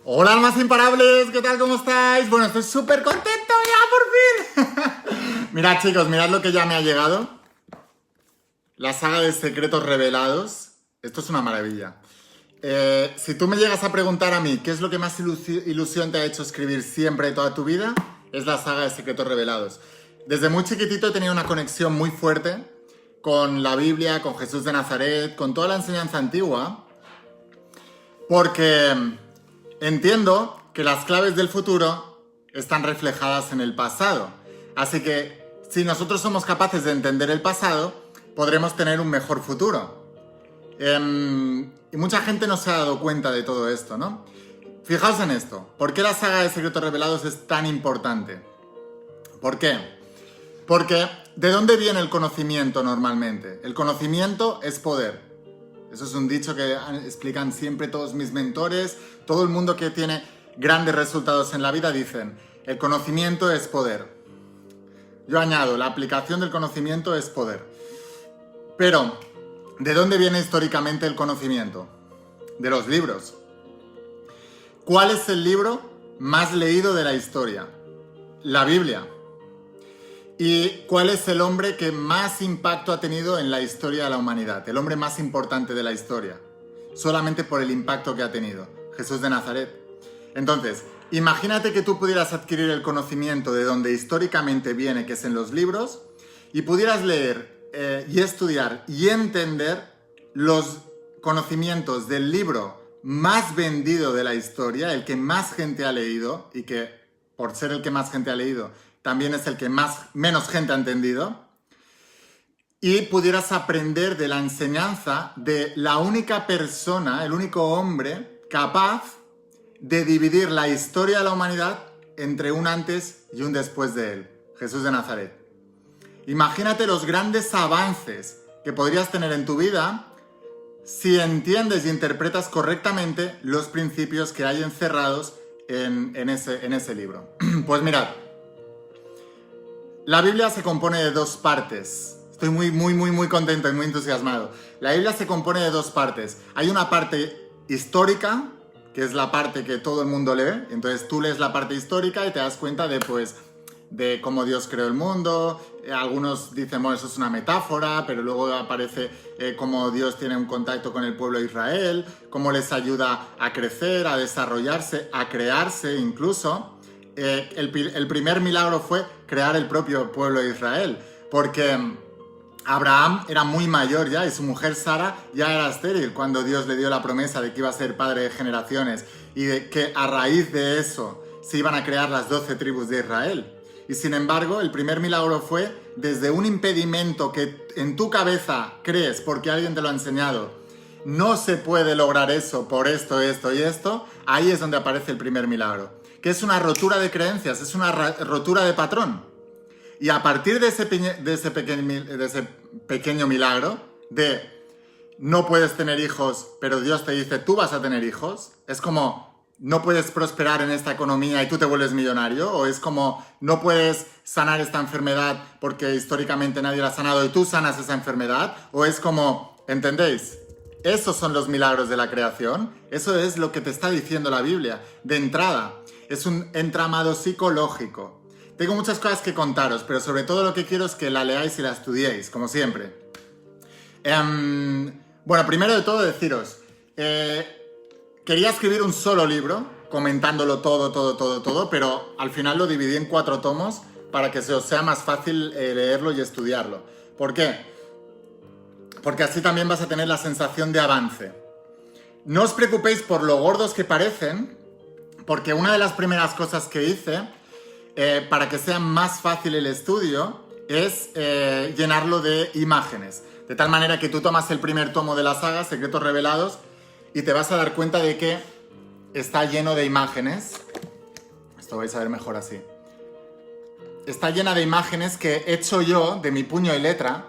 Hola almas imparables, ¿qué tal? ¿Cómo estáis? Bueno, estoy súper contento ya, por fin. Mirad chicos, mirad lo que ya me ha llegado. La saga de Secretos Revelados. Esto es una maravilla. Si tú me llegas a preguntar a mí qué es lo que más ilusión te ha hecho escribir siempre toda tu vida, es la saga de Secretos Revelados. Desde muy chiquitito he tenido una conexión muy fuerte con la Biblia, con Jesús de Nazaret, con toda la enseñanza antigua, porque entiendo que las claves del futuro están reflejadas en el pasado. Así que si nosotros somos capaces de entender el pasado, podremos tener un mejor futuro. Y mucha gente no se ha dado cuenta de todo esto, ¿no? Fijaos en esto. ¿Por qué la saga de Secretos Revelados es tan importante? ¿Por qué? Porque ¿de dónde viene el conocimiento normalmente? El conocimiento es poder. Eso es un dicho que explican siempre todos mis mentores. Todo el mundo que tiene grandes resultados en la vida dicen, el conocimiento es poder. Yo añado, la aplicación del conocimiento es poder. Pero, ¿de dónde viene históricamente el conocimiento? De los libros. ¿Cuál es el libro más leído de la historia? La Biblia. ¿Y cuál es el hombre que más impacto ha tenido en la historia de la humanidad? El hombre más importante de la historia. Solamente por el impacto que ha tenido. Jesús de Nazaret. Entonces, imagínate que tú pudieras adquirir el conocimiento de donde históricamente viene, que es en los libros, y pudieras leer y estudiar y entender los conocimientos del libro más vendido de la historia, el que más gente ha leído, y que por ser el que más gente ha leído, también es el que menos gente ha entendido, y pudieras aprender de la enseñanza de la única persona, el único hombre capaz de dividir la historia de la humanidad entre un antes y un después de él, Jesús de Nazaret. Imagínate los grandes avances que podrías tener en tu vida si entiendes y interpretas correctamente los principios que hay encerrados en ese libro. Pues mirad, la Biblia se compone de dos partes. Estoy muy contento y muy entusiasmado. La Biblia se compone de dos partes. Hay una parte histórica, que es la parte que todo el mundo lee. Entonces tú lees la parte histórica y te das cuenta de cómo Dios creó el mundo. Algunos dicen, bueno, eso es una metáfora, pero luego aparece cómo Dios tiene un contacto con el pueblo de Israel, cómo les ayuda a crecer, a desarrollarse, a crearse incluso. El primer milagro fue crear el propio pueblo de Israel, porque Abraham era muy mayor ya y su mujer Sara ya era estéril cuando Dios le dio la promesa de que iba a ser padre de generaciones y de que a raíz de eso se iban a crear las 12 tribus de Israel. Y sin embargo, el primer milagro fue desde un impedimento que en tu cabeza crees porque alguien te lo ha enseñado. No se puede lograr eso por esto, esto y esto. Ahí es donde aparece el primer milagro. Que es una rotura de creencias, es una rotura de patrón. Y a partir de ese pequeño milagro, de no puedes tener hijos, pero Dios te dice, tú vas a tener hijos, es como, no puedes prosperar en esta economía y tú te vuelves millonario, o es como, no puedes sanar esta enfermedad porque históricamente nadie la ha sanado y tú sanas esa enfermedad, o es como, ¿entendéis? Esos son los milagros de la creación, eso es lo que te está diciendo la Biblia, de entrada. Es un entramado psicológico. Tengo muchas cosas que contaros, pero sobre todo lo que quiero es que la leáis y la estudiéis, como siempre. Bueno, primero de todo deciros, quería escribir un solo libro, comentándolo todo, pero al final lo dividí en 4 tomos para que se os sea más fácil leerlo y estudiarlo. ¿Por qué? Porque así también vas a tener la sensación de avance. No os preocupéis por lo gordos que parecen, porque una de las primeras cosas que hice para que sea más fácil el estudio es llenarlo de imágenes. De tal manera que tú tomas el primer tomo de la saga, Secretos Revelados, y te vas a dar cuenta de que está lleno de imágenes. Esto vais a ver mejor así. Está llena de imágenes que he hecho yo de mi puño y letra.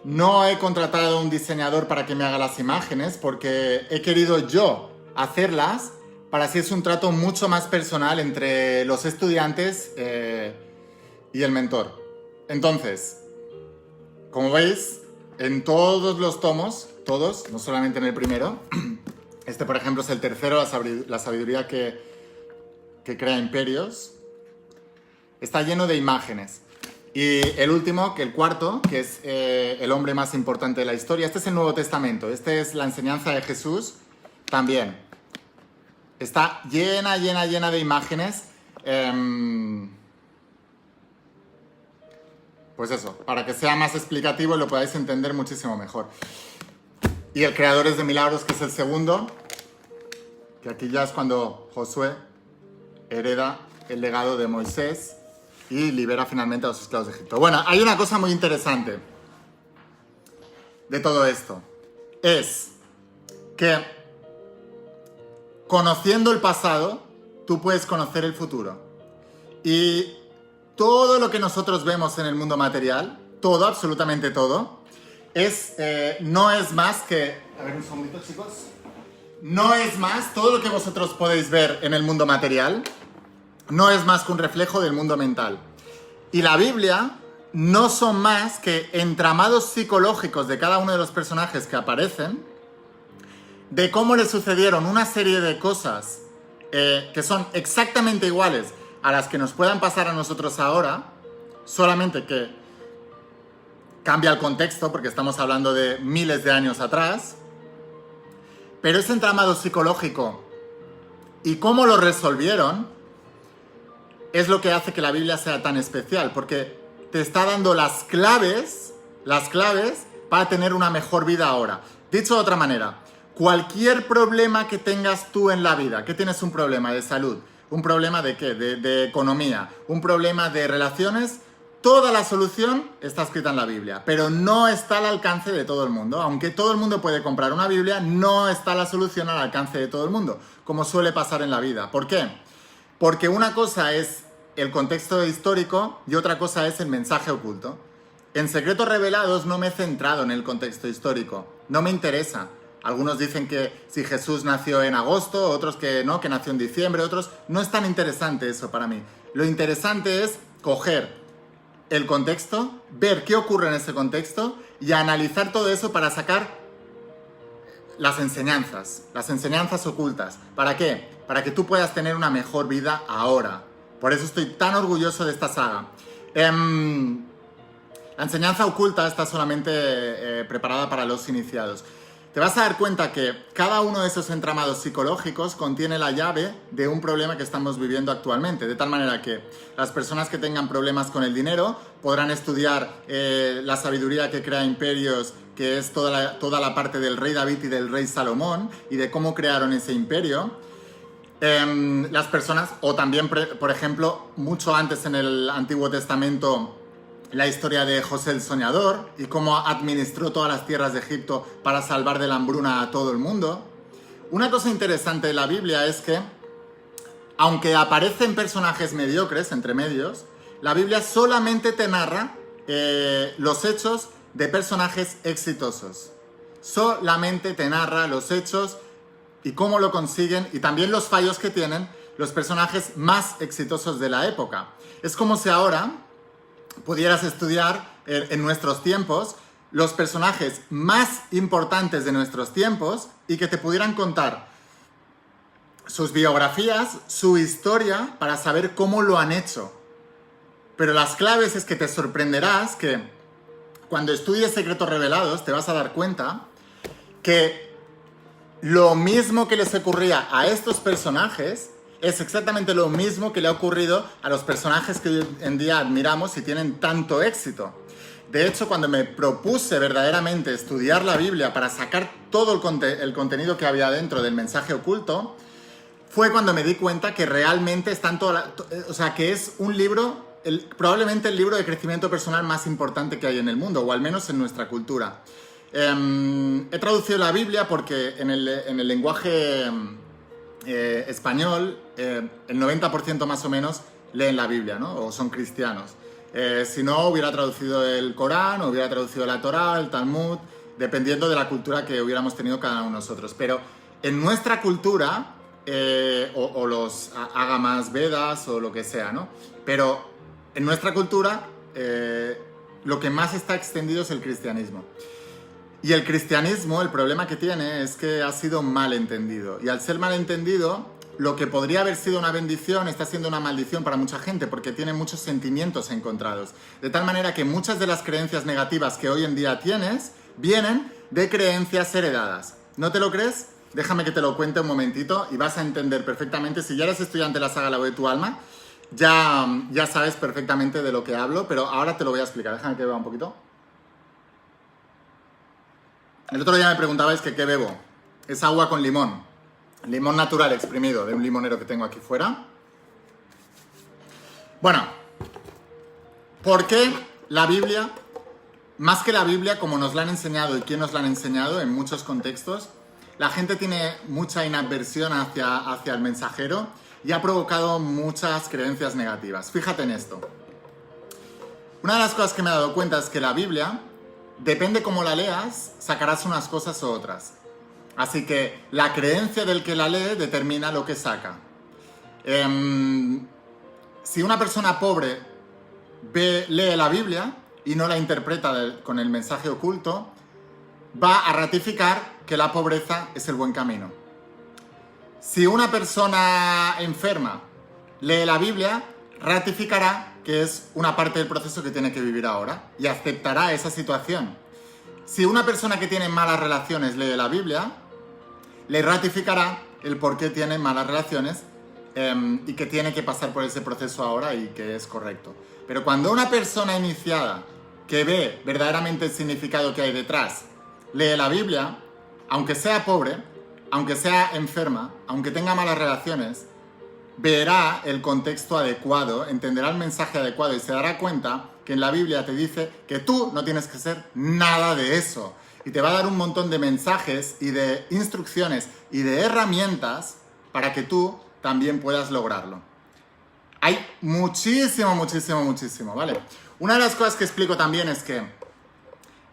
No he contratado a un diseñador para que me haga las imágenes porque he querido yo hacerlas para así es un trato mucho más personal entre los estudiantes y el mentor. Entonces, como veis, en todos los tomos, todos, no solamente en el primero, este por ejemplo es el tercero, la sabiduría que que crea imperios, está lleno de imágenes. Y el último, que el cuarto, que es el hombre más importante de la historia, este es el Nuevo Testamento, esta es la enseñanza de Jesús también. Está llena de imágenes. Pues eso, para que sea más explicativo y lo podáis entender muchísimo mejor. Y el Creadores de Milagros, que es el segundo, que aquí ya es cuando Josué hereda el legado de Moisés y libera finalmente a los esclavos de Egipto. Bueno, hay una cosa muy interesante de todo esto. Es que conociendo el pasado, tú puedes conocer el futuro. Y todo lo que nosotros vemos en el mundo material, todo, absolutamente todo, no es más que... A ver, un segundito, chicos. No es más, todo lo que vosotros podéis ver en el mundo material, no es más que un reflejo del mundo mental. Y la Biblia no son más que entramados psicológicos de cada uno de los personajes que aparecen, de cómo les sucedieron una serie de cosas que son exactamente iguales a las que nos puedan pasar a nosotros ahora, solamente que cambia el contexto porque estamos hablando de miles de años atrás, pero ese entramado psicológico y cómo lo resolvieron es lo que hace que la Biblia sea tan especial, porque te está dando las claves para tener una mejor vida ahora. Dicho de otra manera, cualquier problema que tengas tú en la vida, que tienes un problema de salud, un problema de qué, de economía, un problema de relaciones, toda la solución está escrita en la Biblia, pero no está al alcance de todo el mundo. Aunque todo el mundo puede comprar una Biblia, no está la solución al alcance de todo el mundo, como suele pasar en la vida. ¿Por qué? Porque una cosa es el contexto histórico y otra cosa es el mensaje oculto. En Secretos Revelados no me he centrado en el contexto histórico, no me interesa. Algunos dicen que si Jesús nació en agosto, otros que no, que nació en diciembre, otros... No es tan interesante eso para mí. Lo interesante es coger el contexto, ver qué ocurre en ese contexto y analizar todo eso para sacar las enseñanzas ocultas. ¿Para qué? Para que tú puedas tener una mejor vida ahora. Por eso estoy tan orgulloso de esta saga. La enseñanza oculta está solamente preparada para los iniciados. Te vas a dar cuenta que cada uno de esos entramados psicológicos contiene la llave de un problema que estamos viviendo actualmente, de tal manera que las personas que tengan problemas con el dinero podrán estudiar la sabiduría que crea imperios, que es toda la parte del rey David y del rey Salomón, y de cómo crearon ese imperio. Las personas, o también, por ejemplo, mucho antes en el Antiguo Testamento, la historia de José el Soñador y cómo administró todas las tierras de Egipto para salvar de la hambruna a todo el mundo. Una cosa interesante de la Biblia es que, aunque aparecen personajes mediocres entre medios, la Biblia solamente te narra los hechos de personajes exitosos. Solamente te narra los hechos y cómo lo consiguen y también los fallos que tienen los personajes más exitosos de la época. Es como si ahora pudieras estudiar en nuestros tiempos los personajes más importantes de nuestros tiempos y que te pudieran contar sus biografías, su historia, para saber cómo lo han hecho. Pero las claves es que te sorprenderás que cuando estudies Secretos Revelados te vas a dar cuenta que lo mismo que les ocurría a estos personajes es exactamente lo mismo que le ha ocurrido a los personajes que hoy en día admiramos y tienen tanto éxito. De hecho, cuando me propuse verdaderamente estudiar la Biblia para sacar todo el contenido que había dentro del mensaje oculto, fue cuando me di cuenta que realmente están que es un libro, probablemente el libro de crecimiento personal más importante que hay en el mundo, o al menos en nuestra cultura. He traducido la Biblia porque en el lenguaje español, el 90% más o menos leen la Biblia, ¿no? O son cristianos. Si no, hubiera traducido el Corán, o hubiera traducido la Torá, el Talmud, dependiendo de la cultura que hubiéramos tenido cada uno de nosotros. Pero en nuestra cultura, o los Agamas Vedas o lo que sea, ¿no? Pero en nuestra cultura, lo que más está extendido es el cristianismo. Y el cristianismo, el problema que tiene es que ha sido mal entendido. Y al ser mal entendido, lo que podría haber sido una bendición está siendo una maldición para mucha gente porque tiene muchos sentimientos encontrados. De tal manera que muchas de las creencias negativas que hoy en día tienes vienen de creencias heredadas. ¿No te lo crees? Déjame que te lo cuente un momentito y vas a entender perfectamente. Si ya eres estudiante de la saga La Voz de tu Alma, ya sabes perfectamente de lo que hablo, pero ahora te lo voy a explicar. Déjame que beba un poquito. El otro día me preguntabais que qué bebo. Es agua con limón. Limón natural exprimido de un limonero que tengo aquí fuera. Bueno, ¿por qué la Biblia, más que la Biblia, como nos la han enseñado y quién nos la han enseñado en muchos contextos, la gente tiene mucha inadversión hacia el mensajero y ha provocado muchas creencias negativas? Fíjate en esto. Una de las cosas que me he dado cuenta es que la Biblia, depende cómo la leas, sacarás unas cosas u otras. Así que la creencia del que la lee determina lo que saca. Si una persona pobre lee la Biblia y no la interpreta con el mensaje oculto, va a ratificar que la pobreza es el buen camino. Si una persona enferma lee la Biblia, ratificará que es una parte del proceso que tiene que vivir ahora y aceptará esa situación. Si una persona que tiene malas relaciones lee la Biblia, le ratificará el por qué tiene malas relaciones y que tiene que pasar por ese proceso ahora y que es correcto. Pero cuando una persona iniciada que ve verdaderamente el significado que hay detrás lee la Biblia, aunque sea pobre, aunque sea enferma, aunque tenga malas relaciones, verá el contexto adecuado, entenderá el mensaje adecuado y se dará cuenta que en la Biblia te dice que tú no tienes que ser nada de eso. Y te va a dar un montón de mensajes y de instrucciones y de herramientas para que tú también puedas lograrlo. Hay muchísimo, ¿vale? Una de las cosas que explico también es que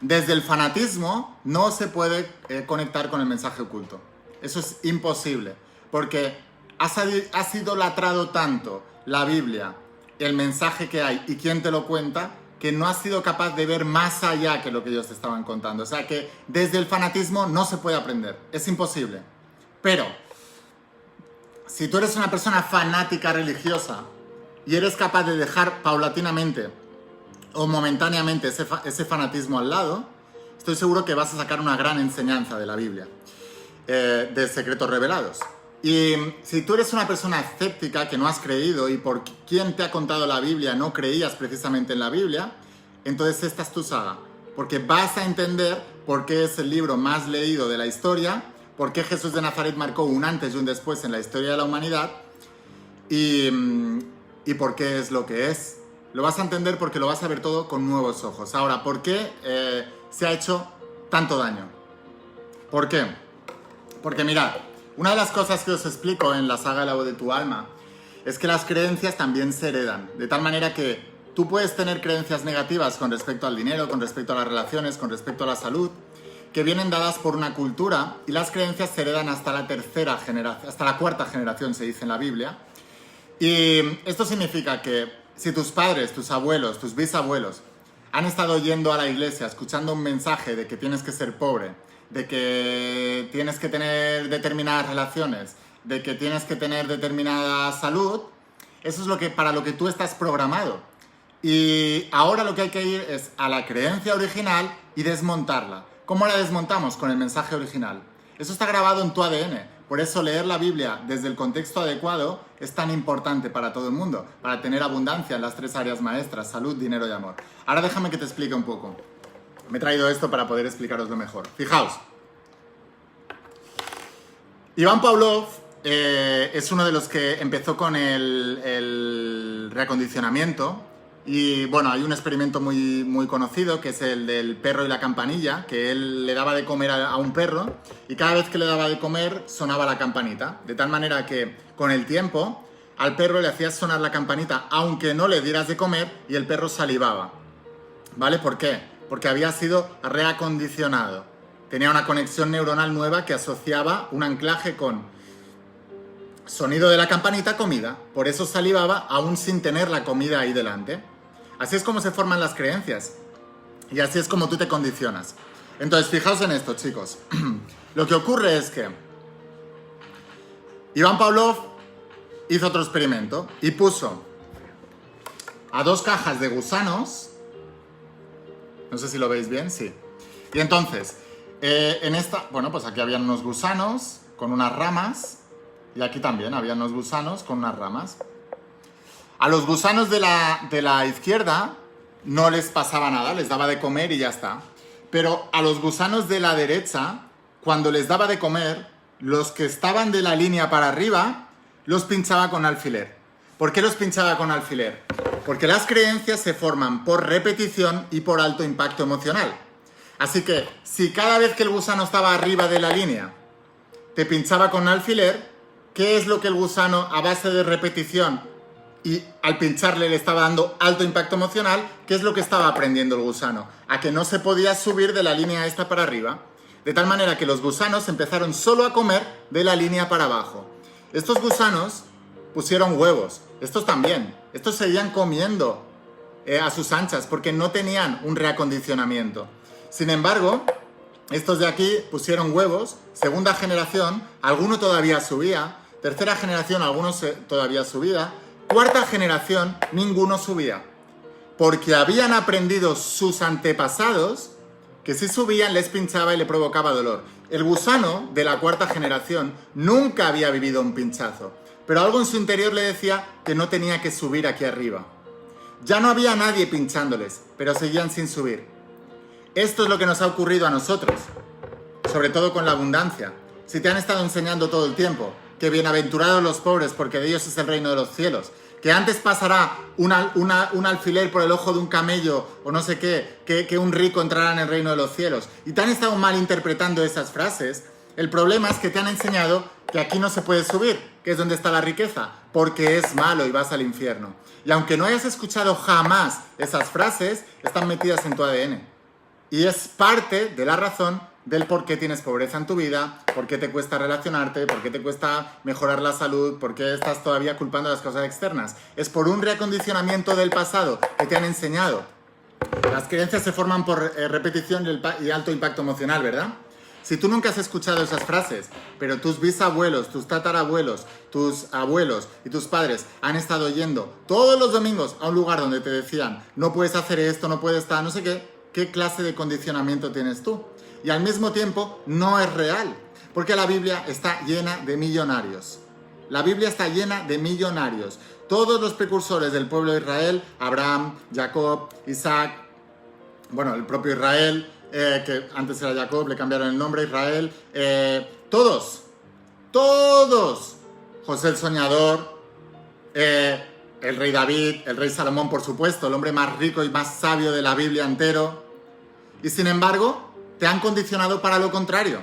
desde el fanatismo no se puede conectar con el mensaje oculto. Eso es imposible, porque has idolatrado tanto la Biblia, el mensaje que hay y quién te lo cuenta, que no has sido capaz de ver más allá que lo que ellos te estaban contando. O sea que desde el fanatismo no se puede aprender, es imposible. Pero, si tú eres una persona fanática religiosa y eres capaz de dejar paulatinamente o momentáneamente ese fanatismo al lado, estoy seguro que vas a sacar una gran enseñanza de la Biblia, de secretos revelados. Y si tú eres una persona escéptica que no has creído y por quien te ha contado la Biblia no creías precisamente en la Biblia, entonces esta es tu saga. Porque vas a entender por qué es el libro más leído de la historia, por qué Jesús de Nazaret marcó un antes y un después en la historia de la humanidad y por qué es lo que es. Lo vas a entender porque lo vas a ver todo con nuevos ojos. Ahora, ¿por qué se ha hecho tanto daño? ¿Por qué? Porque mirad, una de las cosas que os explico en la saga La Voz de tu Alma es que las creencias también se heredan. De tal manera que tú puedes tener creencias negativas con respecto al dinero, con respecto a las relaciones, con respecto a la salud, que vienen dadas por una cultura y las creencias se heredan hasta la tercera generación, hasta la cuarta generación se dice en la Biblia. Y esto significa que si tus padres, tus abuelos, tus bisabuelos han estado yendo a la iglesia escuchando un mensaje de que tienes que ser pobre, de que tienes que tener determinadas relaciones, de que tienes que tener determinada salud, eso es para lo que tú estás programado. Y ahora lo que hay que ir es a la creencia original y desmontarla. ¿Cómo la desmontamos? Con el mensaje original. Eso está grabado en tu ADN. Por eso leer la Biblia desde el contexto adecuado es tan importante para todo el mundo, para tener abundancia en las tres áreas maestras: salud, dinero y amor. Ahora déjame que te explique un poco. Me he traído esto para poder explicaroslo mejor. Fijaos. Iván Pavlov es uno de los que empezó con el reacondicionamiento. Y bueno, hay un experimento muy conocido que es el del perro y la campanilla, que él le daba de comer a un perro y cada vez que le daba de comer sonaba la campanita. De tal manera que con el tiempo al perro le hacías sonar la campanita aunque no le dieras de comer y el perro salivaba. ¿Vale? ¿Por qué? Porque había sido reacondicionado. Tenía una conexión neuronal nueva que asociaba un anclaje con sonido de la campanita, comida. Por eso salivaba aún sin tener la comida ahí delante. Así es como se forman las creencias. Y así es como tú te condicionas. Entonces, fijaos en esto, chicos. Lo que ocurre es que Iván Pavlov hizo otro experimento y puso a 2 cajas de gusanos. No sé si lo veis bien, sí. Y entonces, en esta, bueno, pues aquí habían unos gusanos con unas ramas. Y aquí también había unos gusanos con unas ramas. A los gusanos de la izquierda no les pasaba nada, les daba de comer y ya está. Pero a los gusanos de la derecha, cuando les daba de comer, los que estaban de la línea para arriba, los pinchaba con alfiler. ¿Por qué los pinchaba con alfiler? Porque las creencias se forman por repetición y por alto impacto emocional. Así que, si cada vez que el gusano estaba arriba de la línea, te pinchaba con alfiler, ¿qué es lo que el gusano, a base de repetición y al pincharle le estaba dando alto impacto emocional? ¿Qué es lo que estaba aprendiendo el gusano? A que no se podía subir de la línea esta para arriba. De tal manera que los gusanos empezaron solo a comer de la línea para abajo. Estos gusanos pusieron huevos. Estos también. Estos seguían comiendo a sus anchas porque no tenían un reacondicionamiento. Sin embargo, estos de aquí pusieron huevos. Segunda generación, alguno todavía subía. Tercera generación, algunos todavía subía. Cuarta generación, ninguno subía. Porque habían aprendido sus antepasados que si subían les pinchaba y le provocaba dolor. El gusano de la cuarta generación nunca había vivido un pinchazo, pero algo en su interior le decía que no tenía que subir aquí arriba. Ya no había nadie pinchándoles, pero seguían sin subir. Esto es lo que nos ha ocurrido a nosotros, sobre todo con la abundancia. Si te han estado enseñando todo el tiempo que bienaventurados los pobres porque de ellos es el reino de los cielos, que antes pasará un alfiler por el ojo de un camello o no sé qué, que un rico entrará en el reino de los cielos, y te han estado malinterpretando esas frases, el problema es que te han enseñado que aquí no se puede subir, que es donde está la riqueza, porque es malo y vas al infierno. Y aunque no hayas escuchado jamás esas frases, están metidas en tu ADN. Y es parte de la razón del por qué tienes pobreza en tu vida, por qué te cuesta relacionarte, por qué te cuesta mejorar la salud, por qué estás todavía culpando a las cosas externas. Es por un reacondicionamiento del pasado que te han enseñado. Las creencias se forman por repetición y alto impacto emocional, ¿verdad? Si tú nunca has escuchado esas frases, pero tus bisabuelos, tus tatarabuelos, tus abuelos y tus padres han estado yendo todos los domingos a un lugar donde te decían no puedes hacer esto, no puedes estar, no sé qué, ¿qué clase de condicionamiento tienes tú? Y al mismo tiempo no es real, porque la Biblia está llena de millonarios. La Biblia está llena de millonarios. Todos los precursores del pueblo de Israel, Abraham, Jacob, Isaac, bueno, el propio Israel, que antes era Jacob, le cambiaron el nombre, Israel, todos, José el Soñador, el rey David, el rey Salomón, por supuesto, el hombre más rico y más sabio de la Biblia entero, y sin embargo, te han condicionado para lo contrario.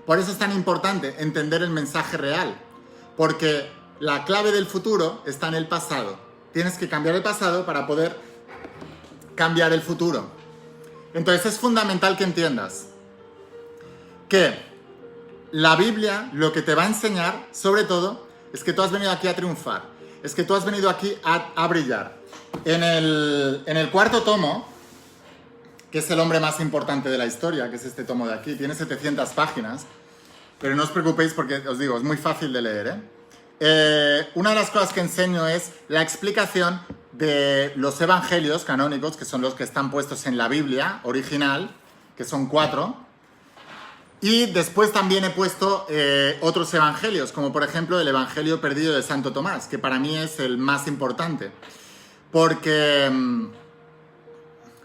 Por eso es tan importante entender el mensaje real, porque la clave del futuro está en el pasado. Tienes que cambiar el pasado para poder cambiar el futuro. Entonces es fundamental que entiendas que la Biblia lo que te va a enseñar, sobre todo, es que tú has venido aquí a triunfar, es que tú has venido aquí a brillar. En el cuarto tomo, que es el hombre más importante de la historia, que es este tomo de aquí, tiene 700 páginas, pero no os preocupéis porque, os digo, es muy fácil de leer, una de las cosas que enseño es la explicación de los evangelios canónicos, que son los que están puestos en la Biblia original, que son 4, y después también he puesto otros evangelios, como por ejemplo el Evangelio perdido de Santo Tomás, que para mí es el más importante, porque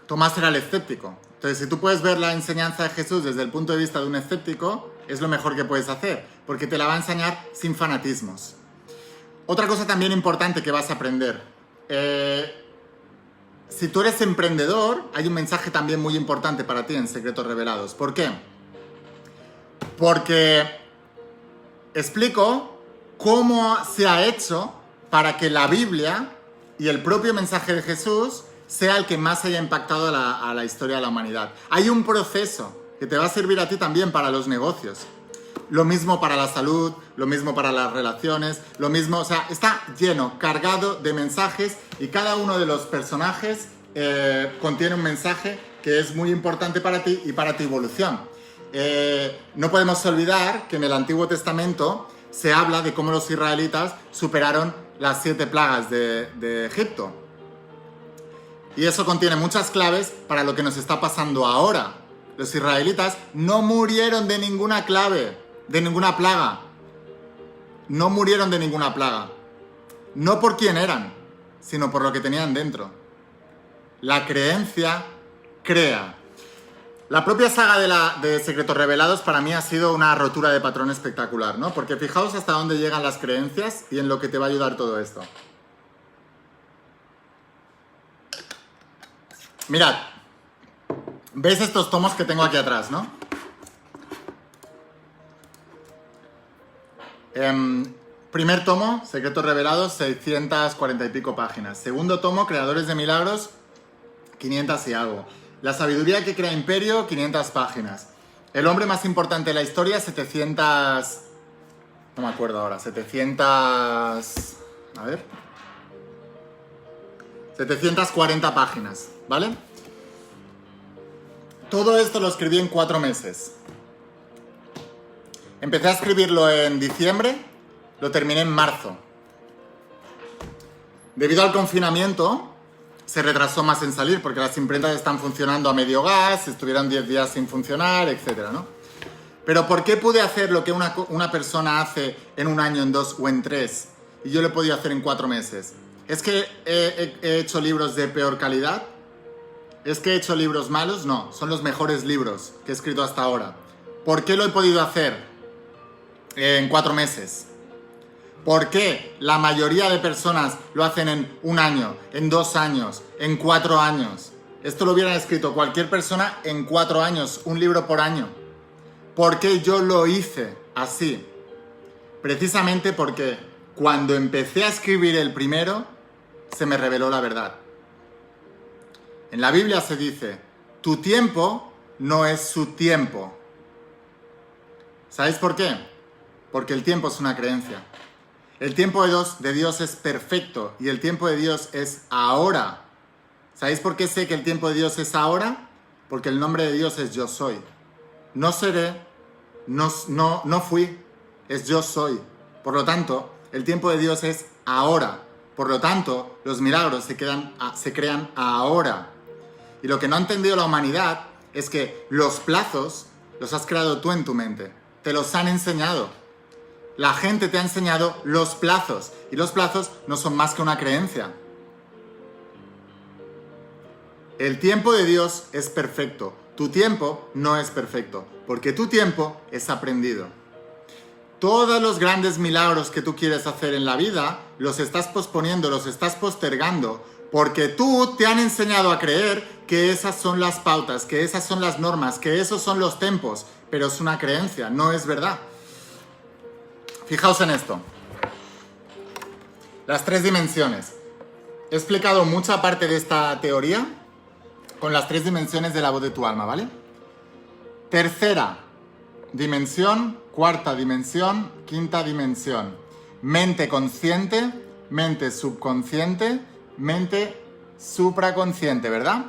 Tomás era el escéptico. Entonces, si tú puedes ver la enseñanza de Jesús desde el punto de vista de un escéptico, es lo mejor que puedes hacer, porque te la va a enseñar sin fanatismos. Otra cosa también importante que vas a aprender. Si tú eres emprendedor, hay un mensaje también muy importante para ti en Secretos Revelados. ¿Por qué? Porque explico cómo se ha hecho para que la Biblia y el propio mensaje de Jesús sea el que más haya impactado a la historia de la humanidad. Hay un proceso que te va a servir a ti también para los negocios. Lo mismo para la salud, lo mismo para las relaciones, lo mismo, o sea, está lleno, cargado de mensajes, y cada uno de los personajes contiene un mensaje que es muy importante para ti y para tu evolución. No podemos olvidar que en el Antiguo Testamento se habla de cómo los israelitas superaron las 7 plagas de Egipto. Y eso contiene muchas claves para lo que nos está pasando ahora. Los israelitas no murieron de ninguna clave, de ninguna plaga. No murieron de ninguna plaga. No por quién eran, sino por lo que tenían dentro. La creencia crea. La propia saga de Secretos Revelados para mí ha sido una rotura de patrón espectacular, ¿no? Porque fijaos hasta dónde llegan las creencias y en lo que te va a ayudar todo esto. Mirad, ¿veis estos tomos que tengo aquí atrás, no? Primer tomo, Secretos Revelados, 640 y pico páginas. Segundo tomo, Creadores de Milagros, 500 y algo. La sabiduría que crea imperio, 500 páginas. El hombre más importante de la historia, 700... No me acuerdo ahora, 700... A ver... 740 páginas, ¿vale? Todo esto lo escribí en 4 meses. Empecé a escribirlo en diciembre, lo terminé en marzo. Debido al confinamiento, se retrasó más en salir porque las imprentas están funcionando a medio gas, estuvieron 10 días sin funcionar, etcétera, ¿no? Pero ¿por qué pude hacer lo que una persona hace en 1 año, en 2 o en 3 y yo lo he podido hacer en 4 meses? ¿Es que he hecho libros de peor calidad? ¿Es que he hecho libros malos? No, son los mejores libros que he escrito hasta ahora. ¿Por qué lo he podido hacer en 4 meses? ¿Por qué la mayoría de personas lo hacen en 1 año, en 2 años, en 4 años? Esto lo hubiera escrito cualquier persona en 4 años, un libro por año. ¿Por qué yo lo hice así? Precisamente porque cuando empecé a escribir el primero, se me reveló la verdad. En la Biblia se dice, tu tiempo no es su tiempo. ¿Sabéis por qué? Porque el tiempo es una creencia. El tiempo de Dios es perfecto y el tiempo de Dios es ahora. ¿Sabéis por qué sé que el tiempo de Dios es ahora? Porque el nombre de Dios es yo soy. No seré, no fui, es yo soy. Por lo tanto, el tiempo de Dios es ahora. Por lo tanto, los milagros se crean ahora. Y lo que no ha entendido la humanidad es que los plazos los has creado tú en tu mente. Te los han enseñado. La gente te ha enseñado los plazos. Y los plazos no son más que una creencia. El tiempo de Dios es perfecto. Tu tiempo no es perfecto. Porque tu tiempo es aprendido. Todos los grandes milagros que tú quieres hacer en la vida, los estás posponiendo, los estás postergando, porque tú te han enseñado a creer que esas son las pautas, que esas son las normas, que esos son los tempos, pero es una creencia, no es verdad. Fijaos en esto. Las 3 dimensiones. He explicado mucha parte de esta teoría con las 3 dimensiones de la voz de tu alma, ¿vale? Tercera dimensión, cuarta dimensión, quinta dimensión. Mente consciente, mente subconsciente, mente supraconsciente, ¿verdad?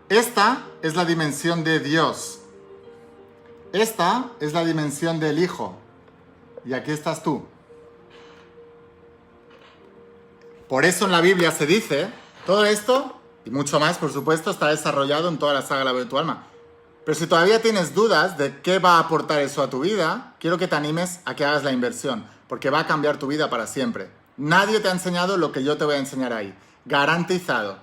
Esta es la dimensión de Dios. Esta es la dimensión del Hijo. Y aquí estás tú. Por eso en la Biblia se dice, todo esto, y mucho más, por supuesto, está desarrollado en toda la saga de la voz de tu alma. Pero si todavía tienes dudas de qué va a aportar eso a tu vida, quiero que te animes a que hagas la inversión, porque va a cambiar tu vida para siempre. Nadie te ha enseñado lo que yo te voy a enseñar ahí. Garantizado.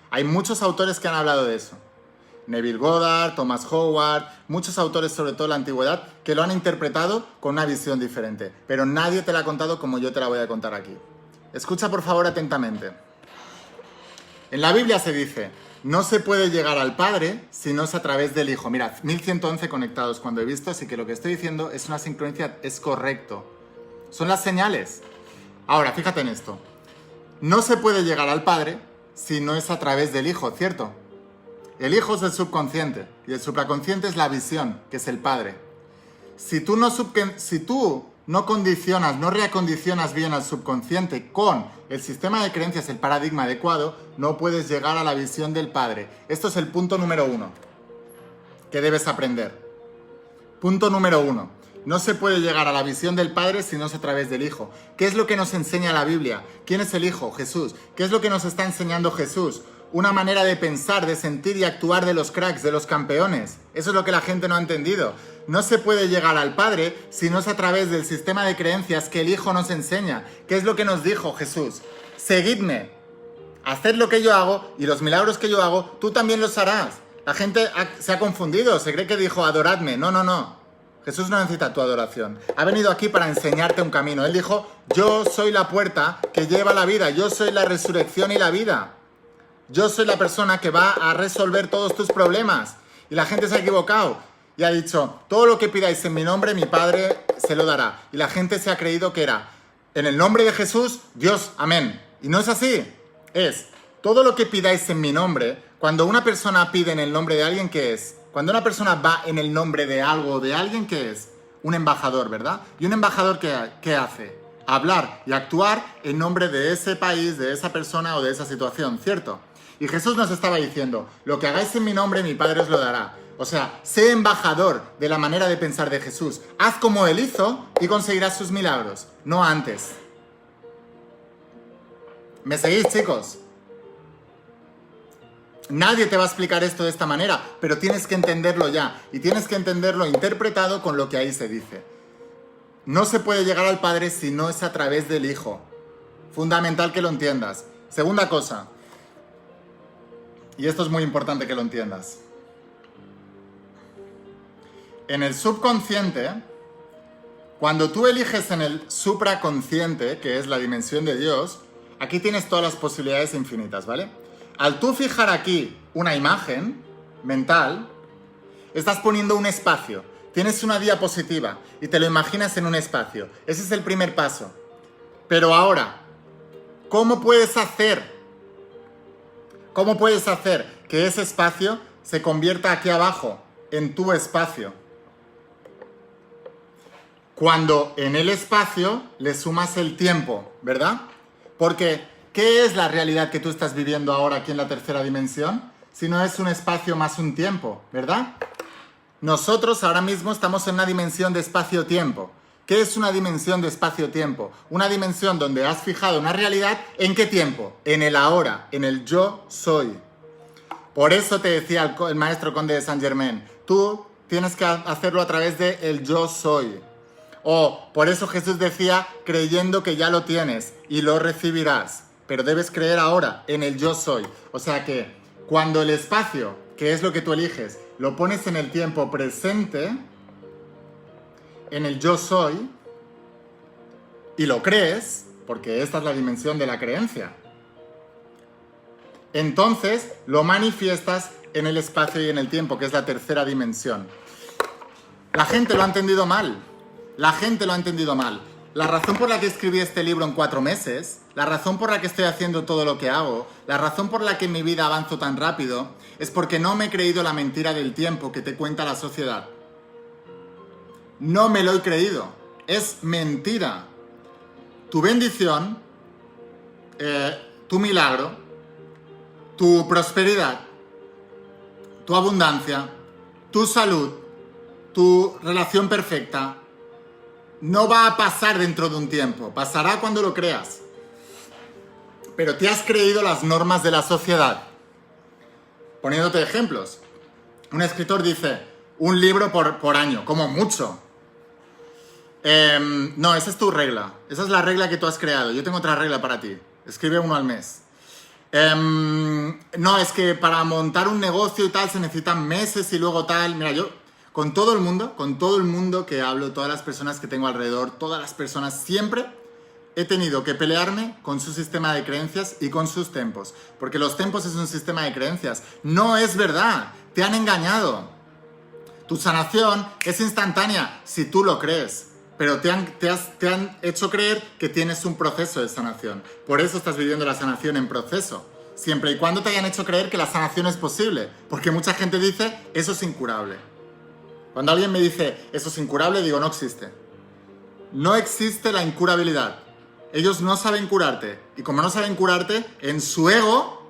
Hay muchos autores que han hablado de eso. Neville Goddard, Thomas Howard, muchos autores, sobre todo en la antigüedad, que lo han interpretado con una visión diferente. Pero nadie te la ha contado como yo te la voy a contar aquí. Escucha por favor atentamente. En la Biblia se dice, no se puede llegar al Padre si no es a través del Hijo. Mirad, 1111 conectados cuando he visto, así que lo que estoy diciendo es una sincronicidad, es correcto. Son las señales. Ahora, fíjate en esto. No se puede llegar al Padre si no es a través del Hijo, ¿cierto? El Hijo es el subconsciente y el supraconsciente es la visión, que es el Padre. Si tú no condicionas, no reacondicionas bien al subconsciente con el sistema de creencias, el paradigma adecuado, no puedes llegar a la visión del Padre. Esto es el punto número 1 que debes aprender. Punto número 1. No se puede llegar a la visión del Padre si no es a través del Hijo. ¿Qué es lo que nos enseña la Biblia? ¿Quién es el Hijo? Jesús. ¿Qué es lo que nos está enseñando Jesús? Una manera de pensar, de sentir y actuar de los cracks, de los campeones. Eso es lo que la gente no ha entendido. No se puede llegar al Padre si no es a través del sistema de creencias que el Hijo nos enseña. ¿Qué es lo que nos dijo Jesús? Seguidme, haced lo que yo hago y los milagros que yo hago, tú también los harás. La gente se ha confundido, se cree que dijo adoradme. No, no, no. Jesús no necesita tu adoración. Ha venido aquí para enseñarte un camino. Él dijo, yo soy la puerta que lleva la vida. Yo soy la resurrección y la vida. Yo soy la persona que va a resolver todos tus problemas. Y la gente se ha equivocado. Y ha dicho, todo lo que pidáis en mi nombre, mi Padre se lo dará. Y la gente se ha creído que era, en el nombre de Jesús, Dios, amén. Y no es así. Es, todo lo que pidáis en mi nombre, cuando una persona pide en el nombre de alguien, ¿qué es? Cuando una persona va en el nombre de algo o de alguien, ¿qué es? Un embajador, ¿verdad? ¿Y un embajador qué hace? Hablar y actuar en nombre de ese país, de esa persona o de esa situación, ¿cierto? Y Jesús nos estaba diciendo, lo que hagáis en mi nombre, mi Padre os lo dará. O sea, sé embajador de la manera de pensar de Jesús. Haz como Él hizo y conseguirás sus milagros, no antes. ¿Me seguís, chicos? Nadie te va a explicar esto de esta manera, pero tienes que entenderlo ya. Y tienes que entenderlo interpretado con lo que ahí se dice. No se puede llegar al Padre si no es a través del Hijo. Fundamental que lo entiendas. Segunda cosa. Y esto es muy importante que lo entiendas. En el subconsciente, cuando tú eliges en el supraconsciente, que es la dimensión de Dios, aquí tienes todas las posibilidades infinitas, ¿vale? Al tú fijar aquí una imagen mental, estás poniendo un espacio. Tienes una diapositiva y te lo imaginas en un espacio. Ese es el primer paso. Pero ahora, ¿cómo puedes hacer que ese espacio se convierta aquí abajo, en tu espacio? Cuando en el espacio le sumas el tiempo, ¿verdad? Porque, ¿qué es la realidad que tú estás viviendo ahora aquí en la tercera dimensión? Si no es un espacio más un tiempo, ¿verdad? Nosotros ahora mismo estamos en una dimensión de espacio-tiempo. ¿Qué es una dimensión de espacio-tiempo? Una dimensión donde has fijado una realidad, ¿en qué tiempo? En el ahora, en el yo soy. Por eso te decía el maestro conde de Saint Germain, tú tienes que hacerlo a través de el yo soy. O por eso Jesús decía, creyendo que ya lo tienes y lo recibirás. Pero debes creer ahora en el yo soy. O sea que cuando el espacio, que es lo que tú eliges, lo pones en el tiempo presente, en el yo soy, y lo crees, porque esta es la dimensión de la creencia, entonces lo manifiestas en el espacio y en el tiempo, que es la tercera dimensión. La gente lo ha entendido mal. La gente lo ha entendido mal. La razón por la que escribí este libro en 4 meses, la razón por la que estoy haciendo todo lo que hago, la razón por la que en mi vida avanzo tan rápido, es porque no me he creído la mentira del tiempo que te cuenta la sociedad. No me lo he creído. Es mentira. Tu bendición, tu milagro, tu prosperidad, tu abundancia, tu salud, tu relación perfecta, no va a pasar dentro de un tiempo. Pasará cuando lo creas. Pero te has creído las normas de la sociedad. Poniéndote ejemplos. Un escritor dice, un libro por año, como mucho. No, esa es tu regla. Esa es la regla que tú has creado. Yo tengo otra regla para ti. Escribe uno al mes. No, es que para montar un negocio y tal se necesitan meses y luego tal. Mira, yo con todo el mundo que hablo, todas las personas que tengo alrededor, todas las personas, siempre he tenido que pelearme con su sistema de creencias y con sus tempos. Porque los tempos es un sistema de creencias. No es verdad. Te han engañado. Tu sanación es instantánea si tú lo crees. Pero te han hecho creer que tienes un proceso de sanación. Por eso estás viviendo la sanación en proceso. Siempre y cuando te hayan hecho creer que la sanación es posible. Porque mucha gente dice, eso es incurable. Cuando alguien me dice, eso es incurable, digo, no existe. No existe la incurabilidad. Ellos no saben curarte. Y como no saben curarte, en su ego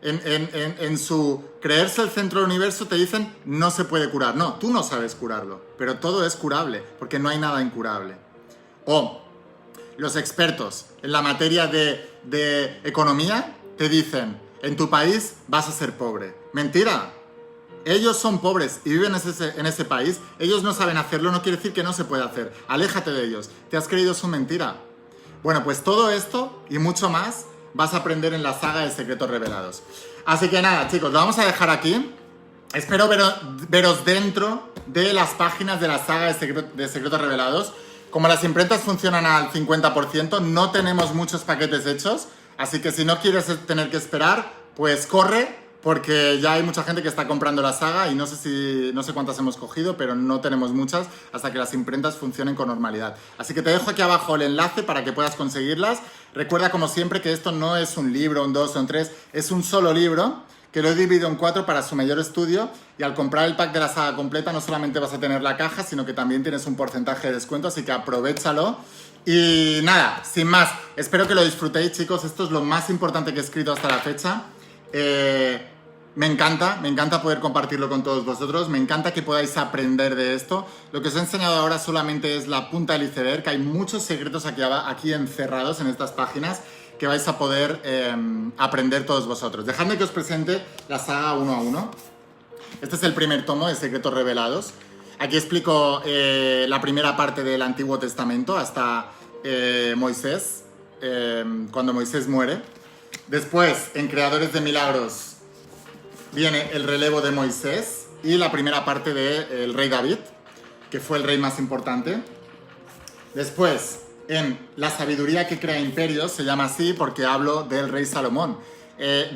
en su creerse el centro del universo te dicen no se puede curar. No, tú no sabes curarlo, pero todo es curable, porque no hay nada incurable. O los expertos en la materia de economía te dicen, en tu país vas a ser pobre. Mentira. Ellos son pobres y viven en ese país. Ellos no saben hacerlo, no quiere decir que no se pueda hacer. Aléjate de ellos. Te has creído su mentira. Bueno, pues todo esto y mucho más vas a aprender en la saga de Secretos Revelados. Así que nada, chicos, lo vamos a dejar aquí. Espero veros dentro de las páginas de la saga de Secretos Revelados. Como las imprentas funcionan al 50%, no tenemos muchos paquetes hechos. Así que si no quieres tener que esperar, pues corre, porque ya hay mucha gente que está comprando la saga y no sé cuántas hemos cogido, pero no tenemos muchas hasta que las imprentas funcionen con normalidad. Así que te dejo aquí abajo el enlace para que puedas conseguirlas. Recuerda, como siempre, que esto no es un libro, un 2 o un 3, es un solo libro que lo he dividido en 4 para su mayor estudio, y al comprar el pack de la saga completa no solamente vas a tener la caja, sino que también tienes un porcentaje de descuento, así que aprovéchalo. Y nada, sin más, espero que lo disfrutéis, chicos. Esto es lo más importante que he escrito hasta la fecha. Me encanta poder compartirlo con todos vosotros, me encanta que podáis aprender de esto. Lo que os he enseñado ahora solamente es la punta del iceberg, que hay muchos secretos aquí encerrados en estas páginas que vais a poder aprender todos vosotros. Dejadme que os presente la saga uno a uno. Este es el primer tomo de Secretos Revelados. Aquí explico la primera parte del Antiguo Testamento hasta Moisés, cuando Moisés muere. Después, en Creadores de Milagros, viene el relevo de Moisés y la primera parte del rey David, que fue el rey más importante. Después, en La sabiduría que crea imperios, se llama así porque hablo del rey Salomón.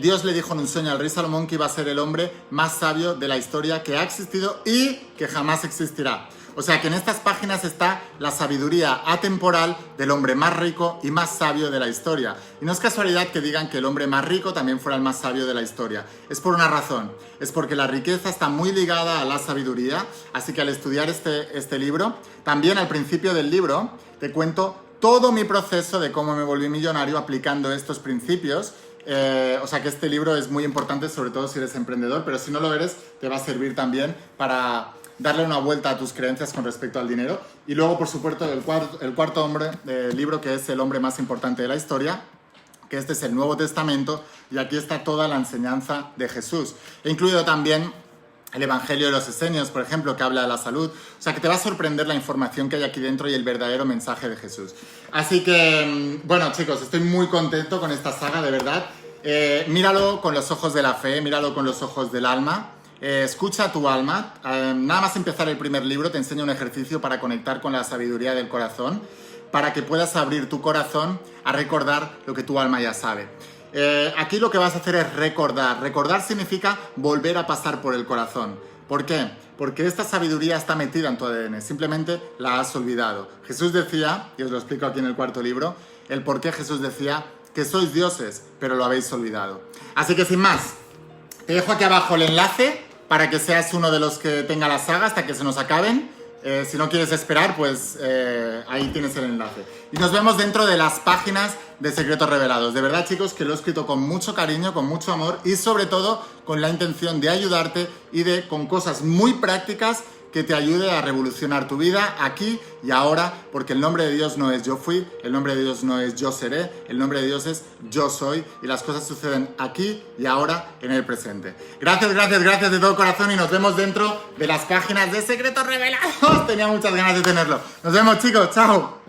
Dios le dijo en un sueño al rey Salomón que iba a ser el hombre más sabio de la historia que ha existido y que jamás existirá. O sea que en estas páginas está la sabiduría atemporal del hombre más rico y más sabio de la historia. Y no es casualidad que digan que el hombre más rico también fuera el más sabio de la historia. Es por una razón. Es porque la riqueza está muy ligada a la sabiduría. Así que al estudiar este libro, también al principio del libro, te cuento todo mi proceso de cómo me volví millonario aplicando estos principios. O sea que este libro es muy importante, sobre todo si eres emprendedor, pero si no lo eres, te va a servir también para darle una vuelta a tus creencias con respecto al dinero. Y luego, por supuesto, el cuarto libro, que es el hombre más importante de la historia, que este es el Nuevo Testamento, y aquí está toda la enseñanza de Jesús. He incluido también el Evangelio de los Esenios, por ejemplo, que habla de la salud. O sea, que te va a sorprender la información que hay aquí dentro y el verdadero mensaje de Jesús. Así que, bueno, chicos, estoy muy contento con esta saga, de verdad. Míralo con los ojos de la fe, míralo con los ojos del alma. Escucha tu alma. Nada más empezar el primer libro te enseña un ejercicio para conectar con la sabiduría del corazón, para que puedas abrir tu corazón a recordar lo que tu alma ya sabe. Aquí lo que vas a hacer es recordar. Recordar significa volver a pasar por el corazón. ¿Por qué? Porque esta sabiduría está metida en tu ADN, simplemente la has olvidado. Jesús decía, y os lo explico aquí en el cuarto libro, el por qué Jesús decía que sois dioses, pero lo habéis olvidado. Así que sin más, te dejo aquí abajo el enlace para que seas uno de los que tenga la saga hasta que se nos acaben. Si no quieres esperar, pues ahí tienes el enlace. Y nos vemos dentro de las páginas de Secretos Revelados. De verdad, chicos, que lo he escrito con mucho cariño, con mucho amor y sobre todo con la intención de ayudarte y con cosas muy prácticas que te ayude a revolucionar tu vida aquí y ahora, porque el nombre de Dios no es yo fui, el nombre de Dios no es yo seré, el nombre de Dios es yo soy, y las cosas suceden aquí y ahora en el presente. Gracias de todo corazón y nos vemos dentro de las páginas de Secretos Revelados. Tenía muchas ganas de tenerlo. Nos vemos, chicos, chao.